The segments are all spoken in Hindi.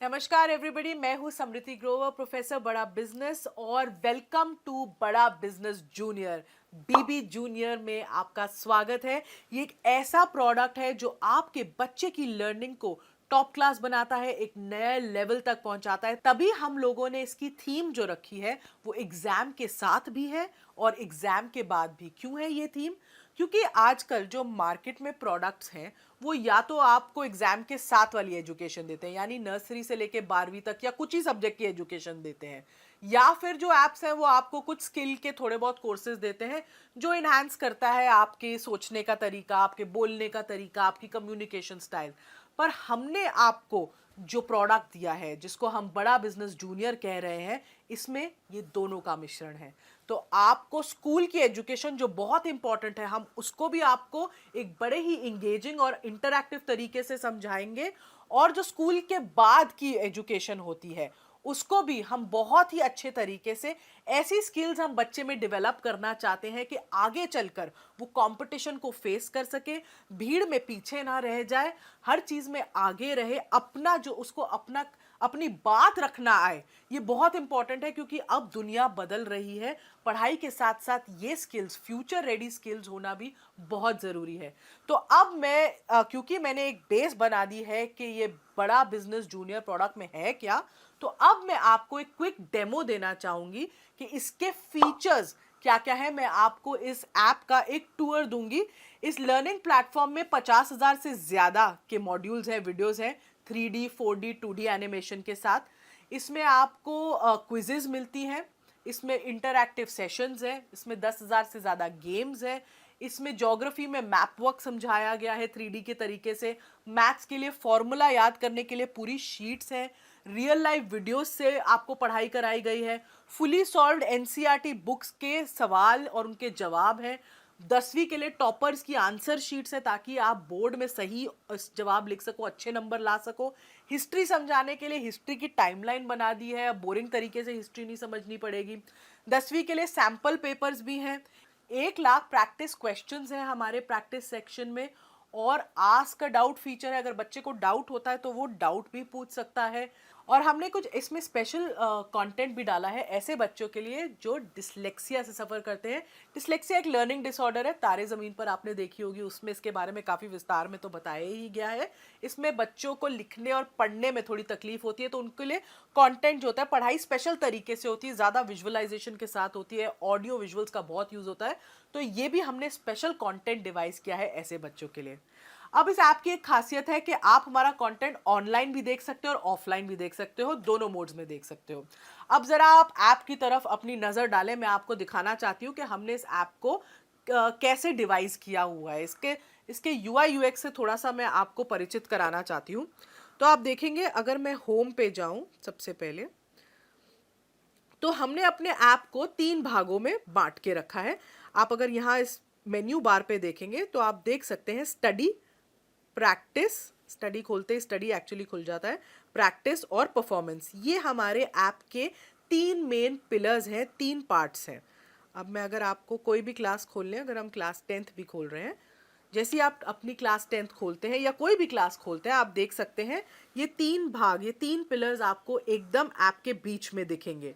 नमस्कार एवरीबॉडी, मैं हूं समृति ग्रोवर, प्रोफेसर बड़ा बिजनेस, और वेलकम टू बड़ा बिजनेस जूनियर। बीबी जूनियर में आपका स्वागत है। ये एक ऐसा प्रोडक्ट है जो आपके बच्चे की लर्निंग को टॉप क्लास बनाता है, एक नए लेवल तक पहुंचाता है। तभी हम लोगों ने इसकी थीम जो रखी है वो एग्जाम के साथ भी है और एग्जाम के बाद भी। क्यों है ये थीम? क्योंकि आजकल जो मार्केट में प्रोडक्ट्स हैं वो या तो आपको एग्जाम के साथ वाली एजुकेशन देते हैं, यानी नर्सरी से लेके 12वीं तक या कुछ ही सब्जेक्ट की एजुकेशन देते हैं, या फिर जो एप्स हैं वो आपको कुछ स्किल के थोड़े बहुत कोर्सेज देते हैं जो इन्हांस करता है आपके सोचने का तरीका, आपके बोलने का तरीका, आपकी कम्युनिकेशन स्टाइल। पर हमने आपको जो प्रोडक्ट दिया है, जिसको हम बड़ा बिजनेस जूनियर कह रहे हैं, इसमें ये दोनों का मिश्रण है। तो आपको स्कूल की एजुकेशन जो बहुत इंपॉर्टेंट है, हम उसको भी आपको एक बड़े ही इंगेजिंग और इंटरैक्टिव तरीके से समझाएंगे। और जो स्कूल के बाद की एजुकेशन होती है उसको भी हम बहुत ही अच्छे तरीके से, ऐसी स्किल्स हम बच्चे में डेवलप करना चाहते हैं कि आगे चलकर वो कंपटीशन को फेस कर सके, भीड़ में पीछे ना रह जाए, हर चीज में आगे रहे, अपना जो उसको अपनी बात रखना आए। ये बहुत इंपॉर्टेंट है क्योंकि अब दुनिया बदल रही है। पढ़ाई के साथ साथ ये स्किल्स, फ्यूचर रेडी स्किल्स होना भी बहुत जरूरी है। तो अब मैं क्योंकि मैंने एक बेस बना दी है कि ये बड़ा बिजनेस जूनियर प्रोडक्ट में है क्या, तो अब मैं आपको एक क्विक डेमो देना चाहूंगी कि इसके फीचर्स क्या क्या है। मैं आपको इस ऐप का एक टूर दूंगी। इस लर्निंग प्लेटफॉर्म में 50,000 से ज्यादा के मॉड्यूल्स हैं, वीडियोस हैं, 3D 4D 2D एनिमेशन के साथ। इसमें आपको क्विजेज मिलती हैं, इसमें इंटरैक्टिव सेशंस हैं, इसमें 10,000 से ज़्यादा गेम्स हैं, इसमें ज्योग्राफी में मैप वर्क समझाया गया है 3D के तरीके से, मैथ्स के लिए फॉर्मूला याद करने के लिए पूरी शीट्स हैं, रियल लाइफ वीडियोस से आपको पढ़ाई कराई गई है, फुली सॉल्व्ड एनसीईआरटी बुक्स के सवाल और उनके जवाब हैं, 10वीं के लिए टॉपर्स की आंसर शीट्स है ताकि आप बोर्ड में सही जवाब लिख सको, अच्छे नंबर ला सको। हिस्ट्री समझाने के लिए हिस्ट्री की टाइमलाइन बना दी है, बोरिंग तरीके से हिस्ट्री नहीं समझनी पड़ेगी। 10वीं के लिए सैंपल पेपर्स भी हैं, 1 लाख प्रैक्टिस क्वेश्चंस हैं हमारे प्रैक्टिस सेक्शन में, और आस्क अ डाउट फीचर है। अगर बच्चे को डाउट होता है तो वो डाउट भी पूछ सकता है। और हमने कुछ इसमें स्पेशल कंटेंट भी डाला है ऐसे बच्चों के लिए जो डिसलेक्सिया से सफ़र करते हैं। डिसलेक्सिया एक लर्निंग डिसऑर्डर है, तारे ज़मीन पर आपने देखी होगी, उसमें इसके बारे में काफ़ी विस्तार में तो बताया ही गया है। इसमें बच्चों को लिखने और पढ़ने में थोड़ी तकलीफ होती है, तो उनके लिए कंटेंट जो होता है, पढ़ाई स्पेशल तरीके से होती है, ज़्यादा विजुअलाइजेशन के साथ होती है, ऑडियो विजुअल्स का बहुत यूज़ होता है। तो ये भी हमने स्पेशल कंटेंट डिवाइस किया है ऐसे बच्चों के लिए। अब इस ऐप की एक खासियत है कि आप हमारा कंटेंट ऑनलाइन भी देख सकते हो और ऑफलाइन भी देख सकते हो, दोनों मोड्स में देख सकते हो। अब जरा आप ऐप की तरफ अपनी नजर डालें। मैं आपको दिखाना चाहती हूँ कि हमने इस ऐप को कैसे डिवाइस किया हुआ है। इसके इसके यूआई यूएक्स से थोड़ा सा मैं आपको परिचित कराना चाहती हूँ। तो आप देखेंगे, अगर मैं होम पे जाऊं सबसे पहले, तो हमने अपने ऐप को 3 भागों में बांट के रखा है। आप अगर यहाँ इस मेन्यू बार पे देखेंगे तो आप देख सकते हैं स्टडी, प्रैक्टिस, स्टडी खोलते ही स्टडी एक्चुअली खुल जाता है, प्रैक्टिस और परफॉर्मेंस। ये हमारे ऐप के 3 मेन पिलर्स हैं, 3 पार्ट्स हैं। अब मैं अगर आपको कोई भी क्लास खोल लें, अगर हम क्लास 10th भी खोल रहे हैं, जैसे ही आप अपनी क्लास 10th खोलते हैं या कोई भी क्लास खोलते हैं, आप देख सकते हैं ये 3 भाग, ये 3 पिलर्स आपको एकदम ऐप के बीच में दिखेंगे।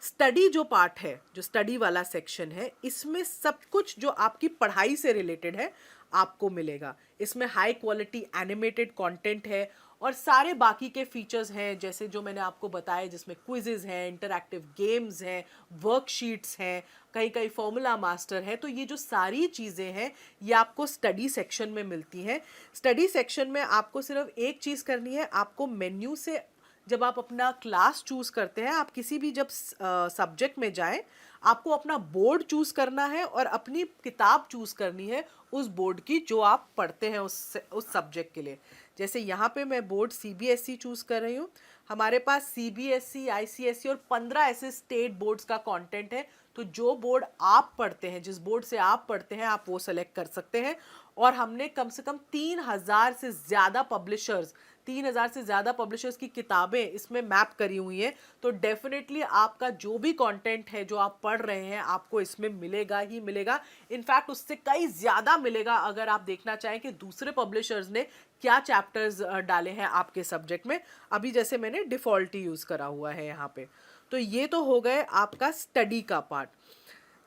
स्टडी जो पार्ट है, जो स्टडी वाला सेक्शन है, इसमें सब कुछ जो आपकी पढ़ाई से रिलेटेड है आपको मिलेगा। इसमें हाई क्वालिटी एनिमेटेड कंटेंट है और सारे बाकी के फीचर्स हैं, जैसे जो मैंने आपको बताया, जिसमें क्विजेज हैं, इंटरैक्टिव गेम्स हैं, वर्कशीट्स हैं, कहीं कहीं फॉर्मूला मास्टर है। तो ये जो सारी चीज़ें हैं ये आपको स्टडी सेक्शन में मिलती हैं। स्टडी सेक्शन में आपको सिर्फ एक चीज़ करनी है, आपको मेन्यू से जब आप अपना क्लास चूज करते हैं, आप किसी भी जब सब्जेक्ट में जाएं, आपको अपना बोर्ड चूज करना है और अपनी किताब चूज करनी है उस बोर्ड की जो आप पढ़ते हैं उस सब्जेक्ट के लिए। जैसे यहाँ पे मैं बोर्ड सीबीएसई चूज कर रही हूँ। हमारे पास सीबीएसई, आईसीएसई और 15 ऐसे स्टेट बोर्ड्स का कंटेंट है। तो जो बोर्ड आप पढ़ते हैं, जिस बोर्ड से आप पढ़ते हैं, आप वो सेलेक्ट कर सकते हैं। और हमने कम से कम 3,000 से ज़्यादा पब्लिशर्स, 3000 से ज़्यादा पब्लिशर्स की किताबें इसमें मैप करी हुई हैं, तो डेफिनेटली आपका जो भी कंटेंट है जो आप पढ़ रहे हैं आपको इसमें मिलेगा ही मिलेगा। इनफैक्ट उससे कई ज़्यादा मिलेगा अगर आप देखना चाहें कि दूसरे पब्लिशर्स ने क्या चैप्टर्स डाले हैं आपके सब्जेक्ट में। अभी जैसे मैंने डिफ़ॉल्ट ही यूज़ करा हुआ है यहाँ पे। तो ये तो हो गए आपका स्टडी का पार्ट।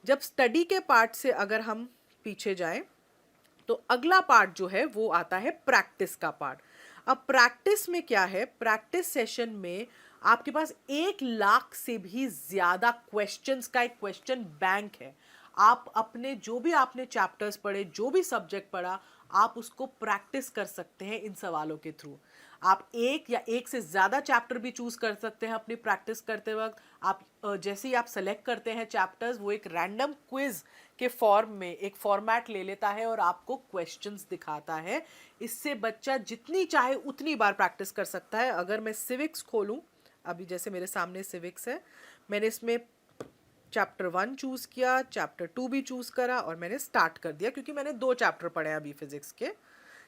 जब स्टडी के पार्ट से अगर हम पीछे जाएं तो अगला पार्ट जो है वो आता है प्रैक्टिस का पार्ट। अब प्रैक्टिस में क्या है, प्रैक्टिस सेशन में आपके पास 1 लाख से भी ज्यादा क्वेश्चंस का एक क्वेश्चन बैंक है। आप अपने जो भी आपने चैप्टर्स पढ़े, जो भी सब्जेक्ट पढ़ा, आप उसको प्रैक्टिस कर सकते हैं इन सवालों के थ्रू। आप एक या एक से ज़्यादा चैप्टर भी चूज़ कर सकते हैं अपनी प्रैक्टिस करते वक्त। आप जैसे ही आप सेलेक्ट करते हैं चैप्टर्स, वो एक रैंडम क्विज के फॉर्म में एक फॉर्मेट ले लेता है और आपको क्वेश्चंस दिखाता है। इससे बच्चा जितनी चाहे उतनी बार प्रैक्टिस कर सकता है। अगर मैं सिविक्स खोलूँ, अभी जैसे मेरे सामने सिविक्स है, मैंने इसमें चैप्टर 1 चूज़ किया, चैप्टर 2 भी चूज़ करा और मैंने स्टार्ट कर दिया क्योंकि मैंने 2 चैप्टर पढ़े अभी फिजिक्स के।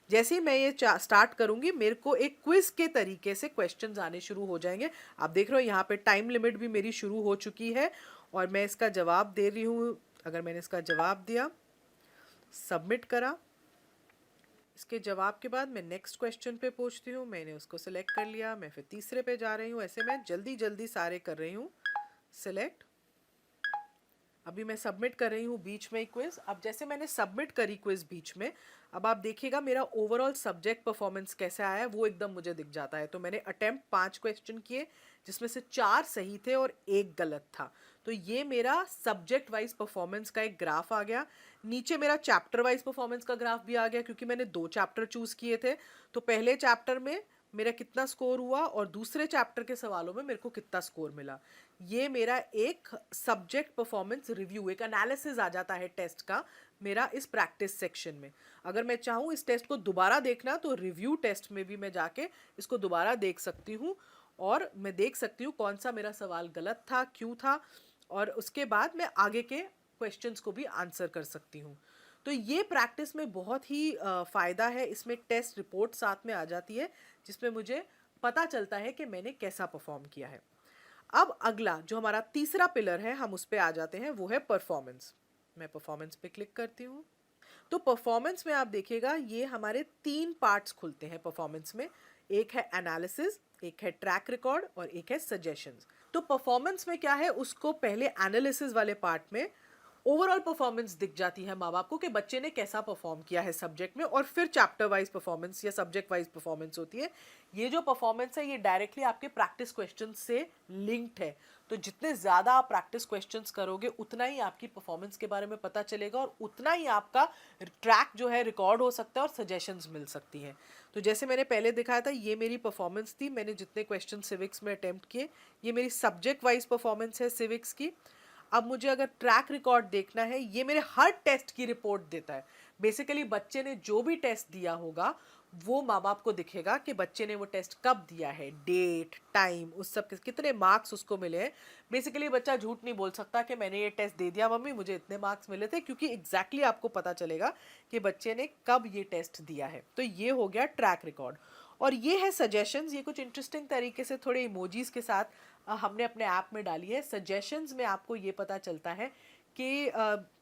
जैसे ही मैं ये स्टार्ट करूंगी मेरे को एक क्विज के तरीके से क्वेश्चंस आने शुरू हो जाएंगे। आप देख रहे हो यहाँ पे टाइम लिमिट भी मेरी शुरू हो चुकी है और मैं इसका जवाब दे रही हूँ। अगर मैंने इसका जवाब दिया, सबमिट करा, इसके जवाब के बाद मैं नेक्स्ट क्वेश्चन पे पहुँचती हूँ। मैंने उसको सिलेक्ट कर लिया, मैं फिर तीसरे पे जा रही हूँ। ऐसे मैं जल्दी जल्दी सारे कर रही हूँ सिलेक्ट। अभी मैं सबमिट कर रही हूँ बीच में क्विज। अब जैसे मैंने सबमिट करी क्विज बीच में, अब आप देखिएगा मेरा ओवरऑल सब्जेक्ट परफॉर्मेंस कैसे आया है वो एकदम मुझे दिख जाता है। तो मैंने अटेम्प्ट 5 क्वेश्चन किए जिसमें से 4 सही थे और 1 गलत था। तो ये मेरा सब्जेक्ट वाइज परफॉर्मेंस का एक ग्राफ आ गया। नीचे मेरा चैप्टर वाइज परफॉर्मेंस का ग्राफ भी आ गया क्योंकि मैंने 2 चैप्टर चूज किए थे। तो पहले चैप्टर में मेरा कितना स्कोर हुआ और दूसरे चैप्टर के सवालों में मेरे को कितना स्कोर मिला। ये मेरा एक सब्जेक्ट परफॉर्मेंस रिव्यू, एक एनालिसिस आ जाता है टेस्ट का मेरा इस प्रैक्टिस सेक्शन में। अगर मैं चाहूँ इस टेस्ट को दोबारा देखना तो रिव्यू टेस्ट में भी मैं जाके इसको दोबारा देख सकती हूँ और मैं देख सकती हूँ कौन सा मेरा सवाल गलत था, क्यों था, और उसके बाद मैं आगे के क्वेश्चंस को भी आंसर कर सकती हूँ। तो ये प्रैक्टिस में बहुत ही फ़ायदा है। इसमें टेस्ट रिपोर्ट साथ में आ जाती है जिसमें मुझे पता चलता है कि मैंने कैसा परफॉर्म किया है। अब अगला जो हमारा तीसरा पिलर है, हम उस पे आ जाते हैं, वो है परफॉर्मेंस। मैं परफॉर्मेंस पे क्लिक करती हूँ। तो परफॉर्मेंस में आप देखिएगा ये हमारे 3 पार्ट्स खुलते हैं परफॉर्मेंस में। एक है एनालिसिस, एक है ट्रैक रिकॉर्ड और एक है सजेशंस। तो परफॉर्मेंस में क्या है, उसको पहले एनालिसिस वाले पार्ट में ओवरऑल परफॉर्मेंस दिख जाती है माँ बाप को कि बच्चे ने कैसा परफॉर्म किया है सब्जेक्ट में, और फिर चैप्टर वाइज परफॉर्मेंस या सब्जेक्ट वाइज परफॉर्मेंस होती है। ये जो परफॉर्मेंस है ये डायरेक्टली आपके प्रैक्टिस क्वेश्चन से लिंक्ड है। तो जितने ज़्यादा आप प्रैक्टिस क्वेश्चंस करोगे उतना ही आपकी परफॉर्मेंस के बारे में पता चलेगा और उतना ही आपका ट्रैक जो है रिकॉर्ड हो सकता है और सजेशंस मिल सकती हैं। तो जैसे मैंने पहले दिखाया था ये मेरी परफॉर्मेंस थी, मैंने जितने क्वेश्चन सिविक्स में अटेम्प्ट किए। ये मेरी सब्जेक्ट वाइज परफॉर्मेंस है सिविक्स की। अब मुझे अगर ट्रैक रिकॉर्ड देखना है, ये मेरे हर टेस्ट की रिपोर्ट देता है। बेसिकली बच्चे ने जो भी टेस्ट दिया होगा वो माँ बाप को दिखेगा कि बच्चे ने वो टेस्ट कब दिया है, डेट, टाइम, उस सब कितने मार्क्स उसको मिले हैं। बेसिकली बच्चा झूठ नहीं बोल सकता कि मैंने ये टेस्ट दे दिया मम्मी, मुझे इतने मार्क्स मिले थे, क्योंकि एग्जैक्टली आपको पता चलेगा कि बच्चे ने कब ये टेस्ट दिया है। तो ये हो गया ट्रैक रिकॉर्ड। और ये है सजेशंस। ये कुछ इंटरेस्टिंग तरीके से थोड़े इमोजीज के साथ हमने अपने ऐप में डाली है। सजेशंस में आपको ये पता चलता है कि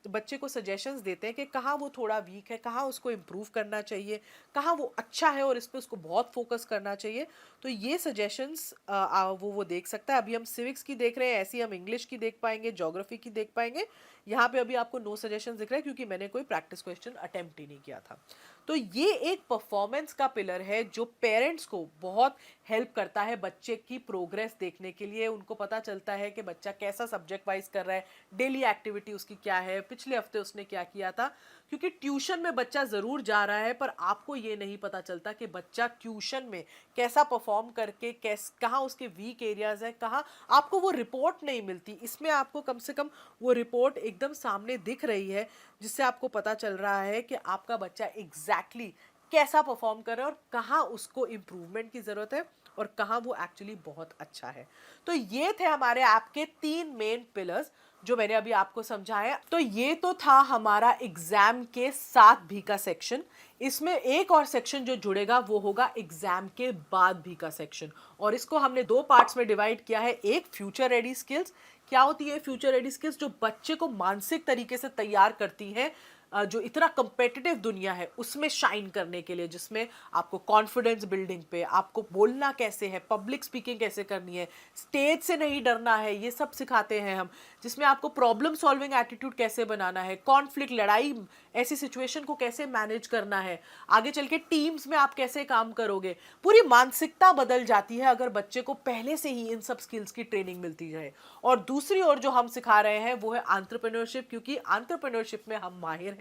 बच्चे को सजेशंस देते हैं कि कहाँ वो थोड़ा वीक है, कहाँ उसको इम्प्रूव करना चाहिए, कहाँ वो अच्छा है और इस पे उसको बहुत फोकस करना चाहिए। तो ये सजेशंस वो देख सकता है। अभी हम सिविक्स की देख रहे हैं, ऐसे ही हम इंग्लिश की देख पाएंगे, ज्योग्राफी की देख पाएंगे। यहाँ पे अभी आपको नो सजेशंस दिख रहा है क्योंकि मैंने कोई प्रैक्टिस क्वेश्चन अटेम्प्ट ही नहीं किया था। तो ये एक परफॉर्मेंस का पिलर है जो पेरेंट्स को बहुत हेल्प करता है बच्चे की प्रोग्रेस देखने के लिए। उनको पता चलता है कि बच्चा कैसा सब्जेक्ट वाइज कर रहा है, डेली एक्टिविटी उसकी क्या है, पिछले हफ्ते उसने क्या किया था। क्योंकि ट्यूशन में बच्चा ज़रूर जा रहा है पर आपको ये नहीं पता चलता कि बच्चा ट्यूशन में कैसा परफॉर्म करके कहाँ उसके वीक एरियाज हैं, कहाँ आपको वो रिपोर्ट नहीं मिलती। इसमें आपको कम से कम वो रिपोर्ट एकदम सामने दिख रही है जिससे आपको पता चल रहा है कि आपका बच्चा एग्जैक्टली कैसा परफॉर्म कर रहा है और कहाँ उसको इम्प्रूवमेंट की ज़रूरत है और कहाँ वो एक्चुअली बहुत अच्छा है। तो ये थे हमारे ऐप के 3 मेन पिलर्स। जो मैंने अभी आपको समझाया। तो ये तो था हमारा एग्जाम के साथ भी का सेक्शन। इसमें एक और सेक्शन जो जुड़ेगा वो होगा एग्जाम के बाद भी का सेक्शन, और इसको हमने दो पार्ट्स में डिवाइड किया है। एक फ्यूचर रेडी स्किल्स। क्या होती है फ्यूचर रेडी स्किल्स? जो बच्चे को मानसिक तरीके से तैयार करती हैं जो इतना कंपेटिटिव दुनिया है उसमें शाइन करने के लिए, जिसमें आपको कॉन्फिडेंस बिल्डिंग पे, आपको बोलना कैसे है, पब्लिक स्पीकिंग कैसे करनी है, स्टेज से नहीं डरना है, ये सब सिखाते हैं हम। जिसमें आपको प्रॉब्लम सॉल्विंग एटीट्यूड कैसे बनाना है, कॉन्फ्लिक्ट, लड़ाई, ऐसी सिचुएशन को कैसे मैनेज करना है, आगे चल के टीम्स में आप कैसे काम करोगे। पूरी मानसिकता बदल जाती है अगर बच्चे को पहले से ही इन सब स्किल्स की ट्रेनिंग मिलती जाए। और दूसरी ओर जो हम सिखा रहे हैं वो है एंटरप्रेन्योरशिप, क्योंकि एंटरप्रेन्योरशिप में हम माहिर हैं।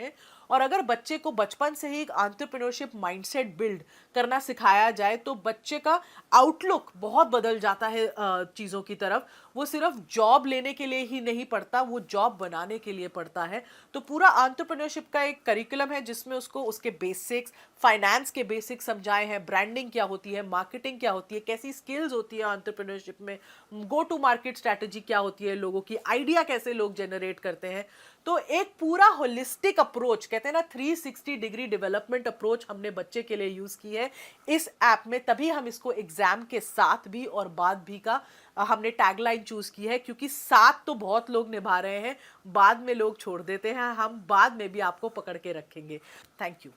और अगर बच्चे को बचपन से ही एक एंटरप्रेन्योरशिप माइंडसेट बिल्ड करना सिखाया जाए तो बच्चे का आउटलुक बहुत बदल जाता है चीज़ों की तरफ। वो सिर्फ जॉब लेने के लिए ही नहीं पढ़ता, वो जॉब बनाने के लिए पढ़ता है। तो पूरा एंटरप्रेन्योरशिप का एक करिकुलम है जिसमें उसको उसके बेसिक्स, फाइनेंस के बेसिक्स समझाए हैं, ब्रांडिंग क्या होती है, मार्केटिंग क्या होती है, कैसी स्किल्स होती है एंटरप्रेन्योरशिप में, गो टू मार्केट स्ट्रैटेजी क्या होती है, लोगों की आइडिया कैसे लोग जनरेट करते हैं। तो एक पूरा होलिस्टिक अप्रोच, कहते हैं ना 360 डिग्री डेवलपमेंट अप्रोच, हमने बच्चे के लिए यूज की है इस ऐप में। तभी हम इसको एग्जाम के साथ भी और बाद भी का हमने टैगलाइन चूज की है, क्योंकि साथ तो बहुत लोग निभा रहे हैं, बाद में लोग छोड़ देते हैं, हम बाद में भी आपको पकड़ के रखेंगे। Thank you.